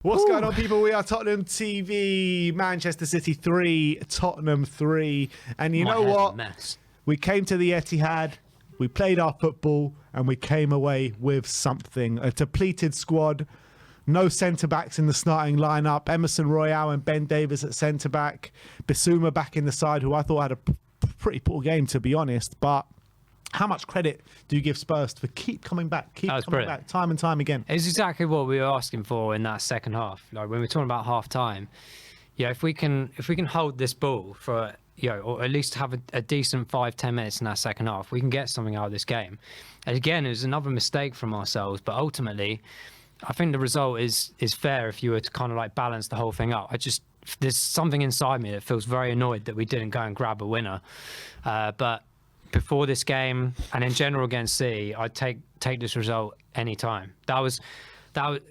What's going on, people? We are Tottenham TV, Manchester City 3, Tottenham 3. And you know what? We came to the Etihad, we played our football, and we came away with something. A depleted squad, no centre-backs in the starting lineup, Emerson Royale and Ben Davies at centre-back, Bissouma back in the side, who I thought had a pretty poor game, to be honest. But how much credit do you give Spurs for keep coming back time and time again? It's exactly what we were asking for in that second half. Like when we're talking about half time, if we can hold this ball for or at least have a decent 5-10 minutes in that second half, we can get something out of this game. And again, it was another mistake from ourselves, but ultimately, I think the result is fair if you were to kind of like balance the whole thing up. There's something inside me that feels very annoyed that we didn't go and grab a winner, but before this game and in general against City, I'd take this result any time. That was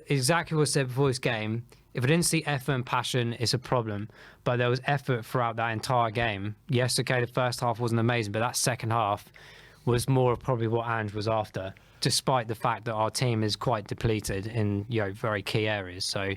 exactly what I said before this game. If I didn't see effort and passion, it's a problem. But there was effort throughout that entire game. Yes, okay, the first half wasn't amazing, but that second half was more of probably what Ange was after, despite the fact that our team is quite depleted in very key areas. So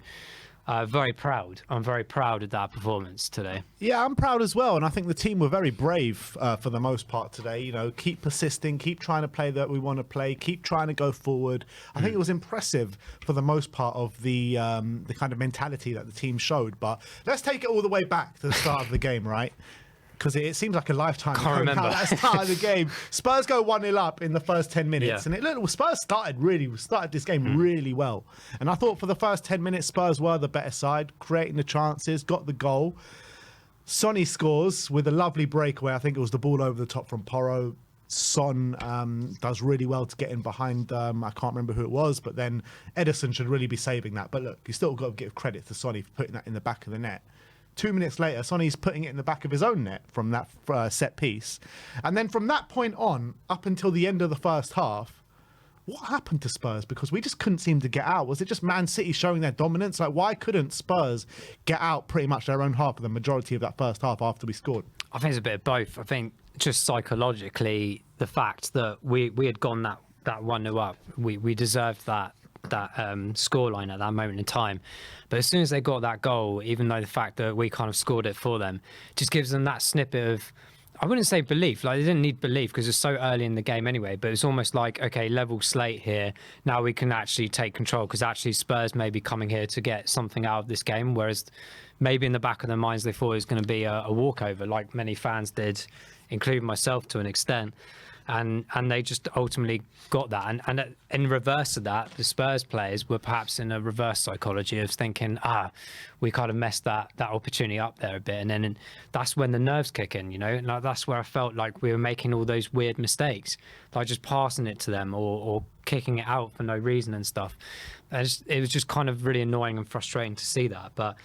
very proud. I'm very proud of that performance today. Yeah, I'm proud as well. And I think the team were very brave for the most part today. Keep persisting, keep trying to play that we want to play, keep trying to go forward. I think it was impressive for the most part of the kind of mentality that the team showed. But let's take it all the way back to the start of the game, right? Because it seems like a lifetime ago now, that start of the game. Spurs go 1-0 up in the first 10 minutes. Yeah. And Spurs started this game really well. And I thought for the first 10 minutes, Spurs were the better side, creating the chances, got the goal. Sonny scores with a lovely breakaway. I think it was the ball over the top from Porro. Son does really well to get in behind, I can't remember who it was, but then Ederson should really be saving that. But look, you still got to give credit to Sonny for putting that in the back of the net. 2 minutes later, Sonny's putting it in the back of his own net from that set piece. And then from that point on, up until the end of the first half, what happened to Spurs? Because we just couldn't seem to get out. Was it just Man City showing their dominance? Like, why couldn't Spurs get out pretty much their own half of the majority of that first half after we scored? I think it's a bit of both. I think just psychologically, the fact that we had gone that 1-0 up, we deserved that scoreline at that moment in time. But as soon as they got that goal, even though the fact that we kind of scored it for them, just gives them that snippet of, I wouldn't say belief, like they didn't need belief because it's so early in the game anyway, but it's almost like, okay, level slate here, now we can actually take control because actually Spurs may be coming here to get something out of this game, whereas maybe in the back of their minds they thought it was going to be a walkover, like many fans did, including myself to an extent. And they just ultimately got that. And in reverse of that, the Spurs players were perhaps in a reverse psychology of thinking, we kind of messed that opportunity up there a bit. And then that's when the nerves kick in, Like that's where I felt like we were making all those weird mistakes, like just passing it to them or kicking it out for no reason and stuff. It was just kind of really annoying and frustrating to see that. But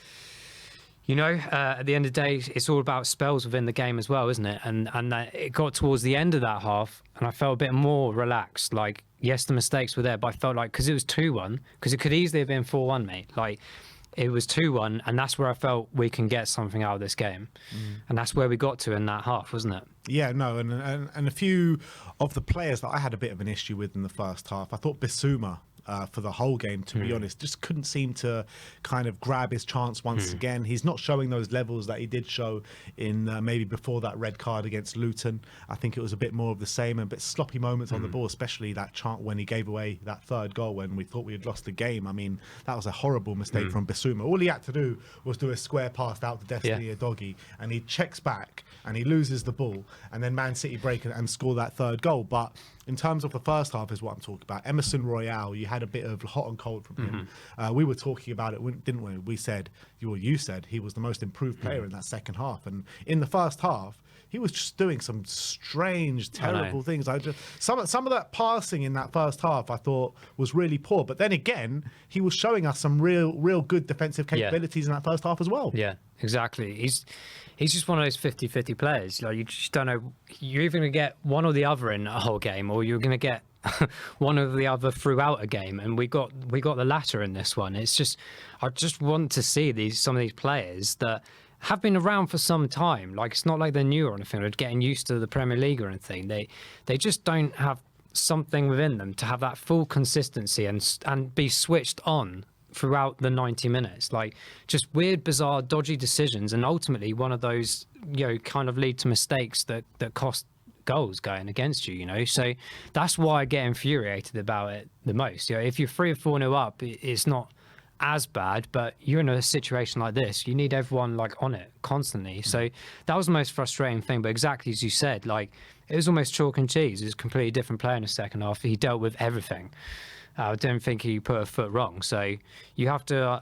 at the end of the day, it's all about spells within the game as well, isn't it? And it got towards the end of that half, and I felt a bit more relaxed. Like, yes, the mistakes were there, but I felt like, because it was 2-1, because it could easily have been 4-1, mate. Like, it was 2-1, and that's where I felt we can get something out of this game. And that's where we got to in that half, wasn't it? Yeah, no, and a few of the players that I had a bit of an issue with in the first half, I thought Bissouma, for the whole game, to be honest, just couldn't seem to kind of grab his chance once again. He's not showing those levels that he did show in maybe before that red card against Luton. I think it was a bit more of the same, and a bit sloppy moments on the ball, especially that chant when he gave away that third goal when we thought we had lost the game. I mean, that was a horrible mistake from Bissouma. All he had to do was do a square pass out to Destiny Udogie, and he checks back and he loses the ball, and then Man City break and score that third goal. But in terms of the first half is what I'm talking about. Emerson Royale, you had a bit of hot and cold from him. We were talking about it, didn't we? We said, you said he was the most improved player in that second half. And in the first half, he was just doing some strange, terrible things. Some of that passing in that first half, I thought was really poor. But then again, he was showing us some real good defensive capabilities in that first half as well. Yeah, exactly. He's just one of those 50-50 players. Like, you just don't know. You're either going to get one or the other in a whole game, or you're going to get one or the other throughout a game. And we got the latter in this one. It's just, I just want to see some of these players that have been around for some time. Like, it's not like they're new or anything. They're getting used to the Premier League or anything. They just don't have something within them to have that full consistency and be switched on throughout the 90 minutes, like just weird, bizarre, dodgy decisions, and ultimately one of those, kind of lead to mistakes that cost goals going against you. So that's why I get infuriated about it the most. If you're 3 or 4-0 up, it's not as bad, but you're in a situation like this, you need everyone like on it constantly. So that was the most frustrating thing. But exactly as you said, like it was almost chalk and cheese. It was a completely different player in the second half. He dealt with everything. I don't think he put a foot wrong. So you have to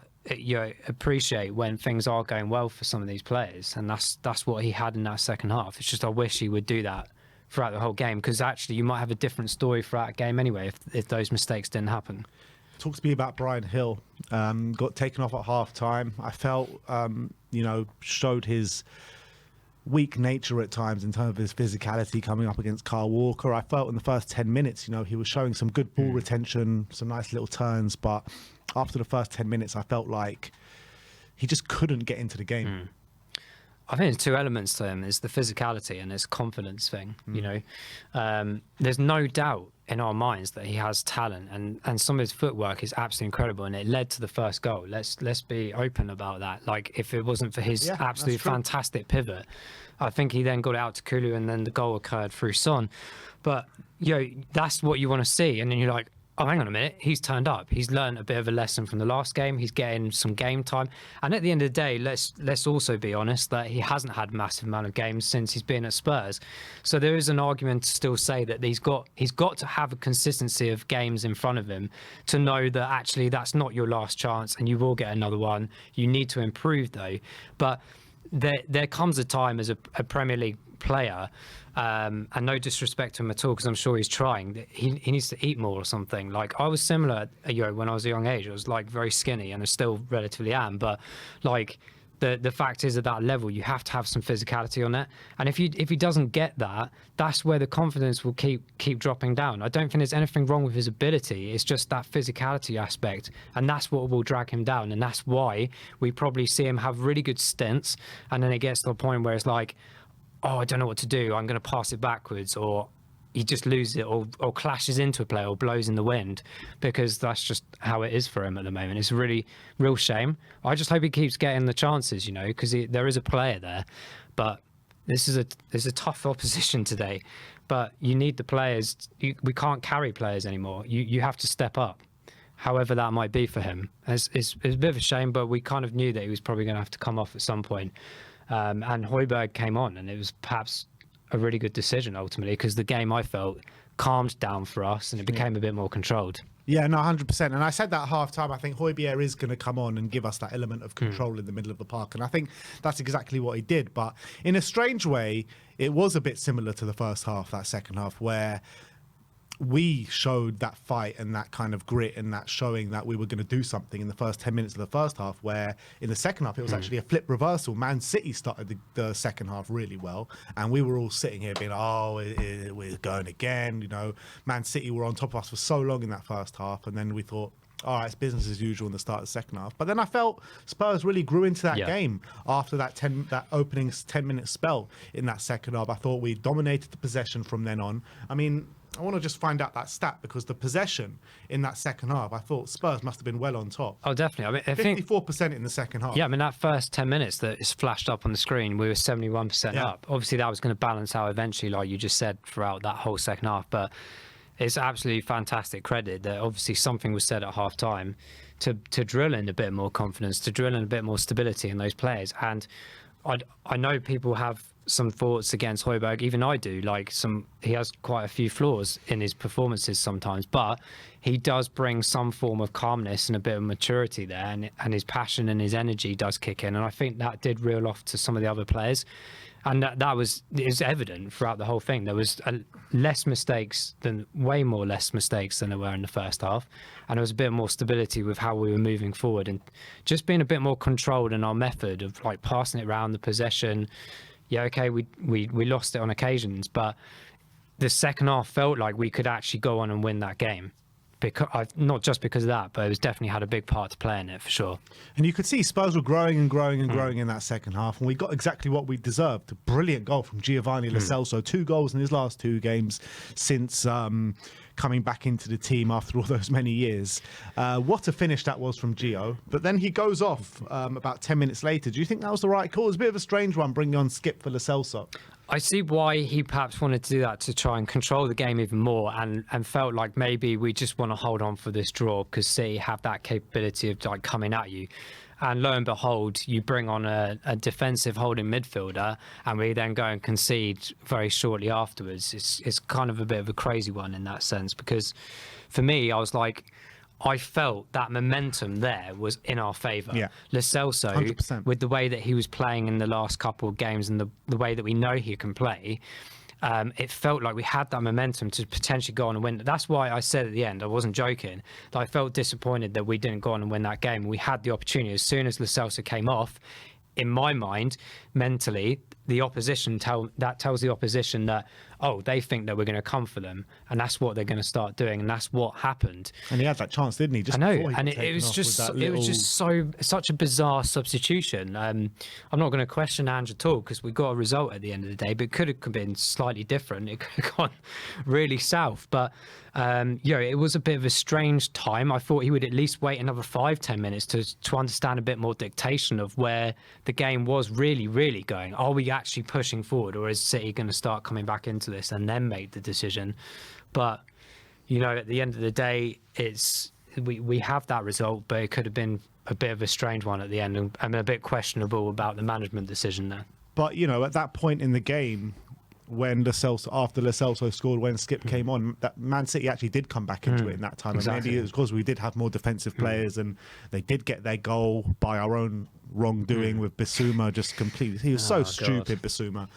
appreciate when things are going well for some of these players, and that's what he had in that second half. It's just I wish he would do that throughout the whole game, because actually you might have a different story throughout a game anyway if those mistakes didn't happen. Talk to me about Brian Hill. Got taken off at half time. I felt, showed his weak nature at times in terms of his physicality coming up against Kyle Walker. I felt in the first 10 minutes, he was showing some good ball retention, some nice little turns. But after the first 10 minutes, I felt like he just couldn't get into the game. I think there's 2 elements to him. There's the physicality and his confidence thing. There's no doubt in our minds that he has talent, and some of his footwork is absolutely incredible, and it led to the first goal. Let's be open about that. Like if it wasn't for his absolutely fantastic pivot, I think he then got it out to Kulu, and then the goal occurred through Son. But that's what you want to see, and then you're like, oh, hang on a minute, he's turned up. He's learned a bit of a lesson from the last game. He's getting some game time. And at the end of the day, let's also be honest that he hasn't had a massive amount of games since he's been at Spurs. So there is an argument to still say that he's got to have a consistency of games in front of him to know that actually that's not your last chance and you will get another one. You need to improve though. But there comes a time as a Premier League player, and no disrespect to him at all, because I'm sure he's trying. He needs to eat more or something. Like I was similar, when I was a young age. I was like very skinny, and I still relatively am. But like the fact is, at that level, you have to have some physicality on it. And if he doesn't get that, that's where the confidence will keep dropping down. I don't think there's anything wrong with his ability. It's just that physicality aspect, and that's what will drag him down. And that's why we probably see him have really good stints, and then it gets to the point where it's like, oh, I don't know what to do. I'm going to pass it backwards, or he just loses it, or clashes into a player, or blows in the wind, because that's just how it is for him at the moment. It's a real shame. I just hope he keeps getting the chances, because there is a player there. But there's a tough opposition today. But you need the players. We can't carry players anymore. You have to step up, however that might be for him. It's a bit of a shame, but we kind of knew that he was probably going to have to come off at some point. And Højbjerg came on, and it was perhaps a really good decision ultimately, because the game, I felt, calmed down for us and it became a bit more controlled. Yeah, no, 100%. And I said that at half time, I think Højbjerg is going to come on and give us that element of control in the middle of the park. And I think that's exactly what he did. But in a strange way, it was a bit similar to the first half, that second half, where we showed that fight and that kind of grit and that showing that we were going to do something in the first 10 minutes of the first half, where in the second half it was actually a flip reversal. Man City started the second half really well, and we were all sitting here being, we're going again. Man City were on top of us for so long in that first half, and then we thought, all right, it's business as usual in the start of the second half. But then I felt Spurs really grew into that game after that opening 10-minute spell in that second half. I thought we dominated the possession from then on. I mean, I want to just find out that stat, because the possession in that second half, I thought Spurs must have been well on top. Oh, definitely. I think 54% in the second half. Yeah, I mean, that first 10 minutes that is flashed up on the screen, we were 71% up. Obviously, that was going to balance out eventually, like you just said, throughout that whole second half. But it's absolutely fantastic credit that obviously something was said at half time to drill in a bit more confidence, to drill in a bit more stability in those players. And I know people have some thoughts against Højbjerg, even I do. He has quite a few flaws in his performances sometimes, but he does bring some form of calmness and a bit of maturity there, and his passion and his energy does kick in. And I think that did reel off to some of the other players. And that was evident throughout the whole thing. There was way more less mistakes than there were in the first half. And there was a bit more stability with how we were moving forward, and just being a bit more controlled in our method of passing it around the possession. Yeah, okay, we lost it on occasions, but the second half felt like we could actually go on and win that game. because not just because of that, but it was definitely had a big part to play in it for sure. And you could see Spurs were growing and growing and growing in that second half, and we got exactly what we deserved. A brilliant goal from Giovanni Lo Celso, 2 goals in his last 2 games since coming back into the team after all those many years. What a finish that was from Gio. But then he goes off about 10 minutes later. Do you think that was the right call? It was a bit of a strange one, bringing on Skip for Lo Celso. I see why he perhaps wanted to do that, to try and control the game even more, and felt like maybe we just want to hold on for this draw because City have that capability of like coming at you. And lo and behold, you bring on a defensive holding midfielder, and we then go and concede very shortly afterwards. It's kind of a bit of a crazy one in that sense, because for me, I was like, I felt that momentum there was in our favour. Yeah. Lo Celso, 100%. with the way that he was playing in the last couple of games and the way that we know he can play, it felt like we had that momentum to potentially go on and win. That's why I said at the end, I wasn't joking, that I felt disappointed that we didn't go on and win that game. We had the opportunity. As soon as Lo Celso came off, in my mind, mentally, the opposition tells the opposition that, oh, they think that we're going to come for them, and that's what they're going to start doing, and that's what happened. And he had that chance, didn't he? Just I know, before he and got it was taken off just with that such a bizarre substitution. I'm not going to question Ange at all because we got a result at the end of the day, but it could have been slightly different. It could have gone really south, but it was a bit of a strange time. I thought he would at least wait another 5-10 minutes to understand a bit more dictation of where the game was really, really going. Are we actually pushing forward, or is City going to start coming back into this and then make the decision? But at the end of the day, we have that result, but it could have been a bit of a strange one at the end, and I'm a bit questionable about the management decision there. But at that point in the game, when after Lo Celso scored, when Skip came on, that Man City actually did come back into it in that time. Exactly. And maybe it was because we did have more defensive players, and they did get their goal by our own wrongdoing with Bissouma just completely. He was so stupid, Bissouma.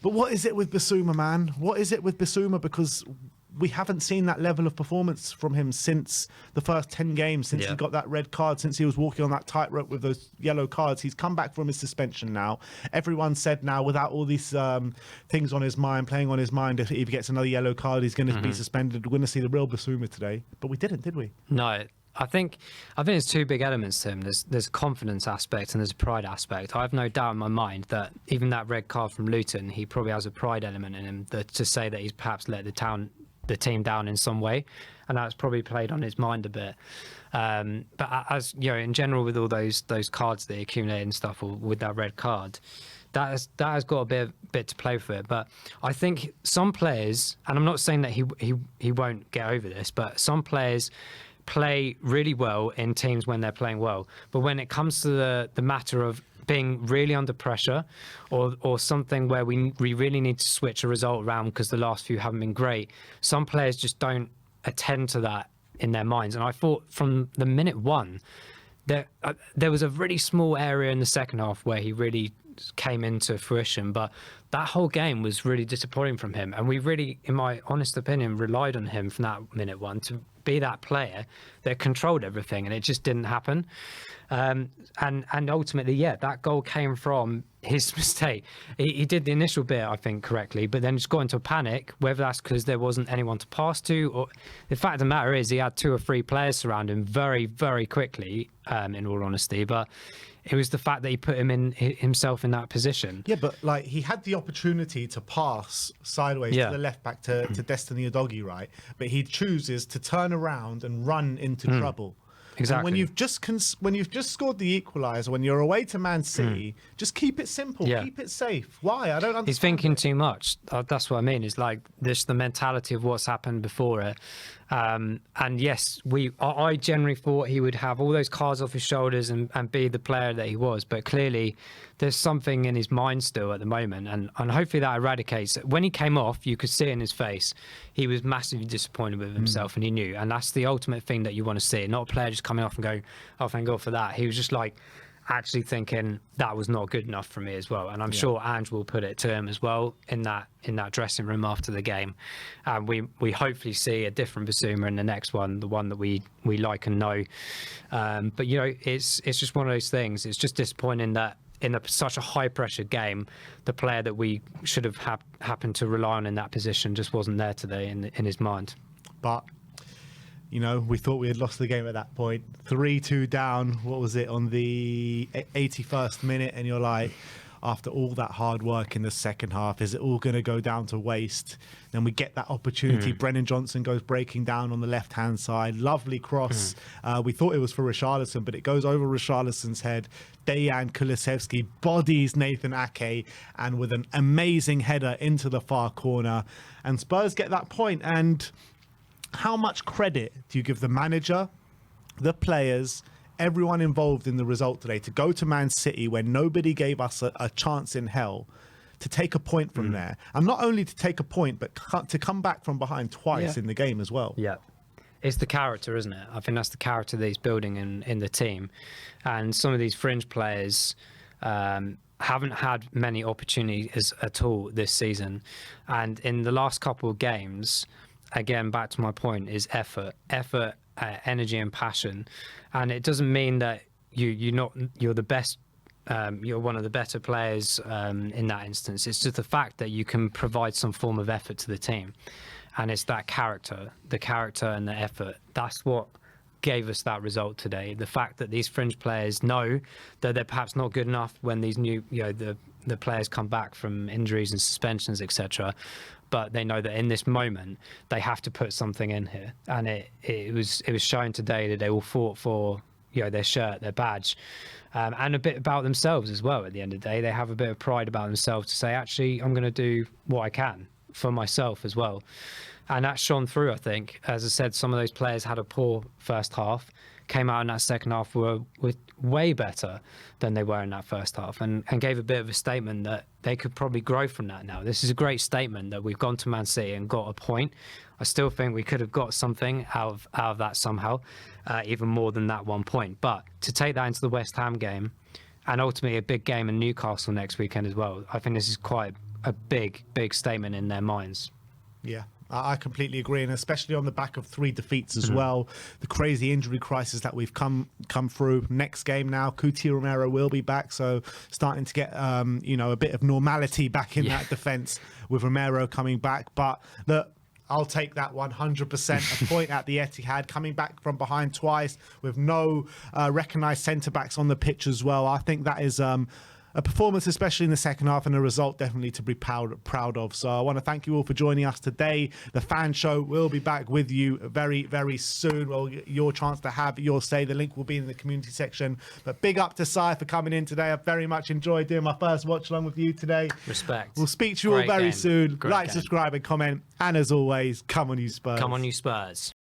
But what is it with Bissouma, man? What is it with Bissouma? Because we haven't seen that level of performance from him since the first 10 games, since he got that red card, since he was walking on that tightrope with those yellow cards. He's come back from his suspension now. Everyone said now, without all these things on his mind, playing on his mind, if he gets another yellow card, he's going to be suspended. We're going to see the real Bissouma today. But we didn't, did we? No. I think there's 2 big elements to him. There's a confidence aspect and there's a pride aspect. I have no doubt in my mind that even that red card from Luton, he probably has a pride element in him to say that he's perhaps let the team down in some way, and that's probably played on his mind a bit. But as in general, with all those cards that he accumulated and stuff, or with that red card, that has got a bit to play for it. But I think some players, and I'm not saying that he won't get over this, but some players play really well in teams when they're playing well, but when it comes to the matter of being really under pressure, or something where we really need to switch a result around because the last few haven't been great, some players just don't attend to that in their minds. And I thought from the minute one, there was a really small area in the second half where he really came into fruition, but that whole game was really disappointing from him, and we really, in my honest opinion, relied on him from that minute one to be that player that controlled everything, and it just didn't happen. And ultimately, that goal came from his mistake. He did the initial bit, I think, correctly, but then just got into a panic, whether that's because there wasn't anyone to pass to, or the fact of the matter is he had 2 or 3 players surround him very, very quickly, in all honesty, but it was the fact that he put himself in that position. Yeah, but he had the opportunity to pass sideways to the left back to Destiny Udogie, right? But he chooses to turn around and run into trouble. Exactly. And when you've just scored the equaliser, when you're away to Man City, just keep it simple, keep it safe. Why? I don't understand. He's thinking too much. That's what I mean. It's like this, the mentality of what's happened before it. And yes, I generally thought he would have all those cards off his shoulders and be the player that he was. But clearly, there's something in his mind still at the moment. And hopefully that eradicates it. When he came off, you could see it in his face. He was massively disappointed with himself, and he knew. And that's the ultimate thing that you want to see. Not a player just coming off and going, oh, thank God for that. He was just like, actually thinking that was not good enough for me as well. And I'm sure Ange will put it to him as well in that dressing room after the game. And we hopefully see a different Bissouma in the next one, the one that we like and know. But it's just one of those things. It's just disappointing that in such a high pressure game, the player that we should have happened to rely on in that position just wasn't there today in his mind. But You know, we thought we had lost the game at that point. 3-2 down. What was it, on the 81st minute? And you're like, after all that hard work in the second half, is it all going to go down to waste? Then we get that opportunity. Brennan Johnson goes breaking down on the left-hand side. Lovely cross. We thought it was for Richarlison, but it goes over Richarlison's head. Dejan 쿨루셉스키 bodies Nathan Ake, and with an amazing header into the far corner. And Spurs get that point. And how much credit do you give the manager, the players, everyone involved in the result today, to go to Man City when nobody gave us a chance in hell, to take a point from there? And not only to take a point, but to come back from behind twice in the game as well. Yeah. It's the character, isn't it? I think that's the character that he's building in the team. And some of these fringe players haven't had many opportunities at all this season. And in the last couple of games, again, back to my point, is effort, energy and passion. And it doesn't mean that you're the best, you're one of the better players in that instance. It's just the fact that you can provide some form of effort to the team. And it's that character, the character and the effort. That's what gave us that result today. The fact that these fringe players know that they're perhaps not good enough when these new, the players come back from injuries and suspensions, etc. But they know that in this moment they have to put something in here, and it was shown today that they all fought for their shirt, their badge, and a bit about themselves as well. At the end of the day, they have a bit of pride about themselves to say, actually, I'm going to do what I can for myself as well. And that shone through, I think. As I said, some of those players had a poor first half, came out in that second half were way better than they were in that first half, and gave a bit of a statement that they could probably grow from that now. This is a great statement that we've gone to Man City and got a point. I still think we could have got something out of that somehow, even more than that 1 point. But to take that into the West Ham game, and ultimately a big game in Newcastle next weekend as well, I think this is quite a big statement in their minds. Yeah, I completely agree, and especially on the back of 3 defeats as well. The crazy injury crisis that we've come through. Next game now, Coutinho Romero will be back, so starting to get a bit of normality back in that defence with Romero coming back. But look, I'll take that 100%. A point at the Etihad, coming back from behind twice with no recognised centre-backs on the pitch as well. I think that is a performance, especially in the second half, and a result definitely to be proud of. So I want to thank you all for joining us today. The Fan Show will be back with you very, very soon. Well, your chance to have your say. The link will be in the community section. But big up to Si for coming in today. I've very much enjoyed doing my first watch along with you today. Respect. We'll speak to you all very soon. Great Like, game. subscribe and comment. And as always, come on you Spurs. Come on you Spurs.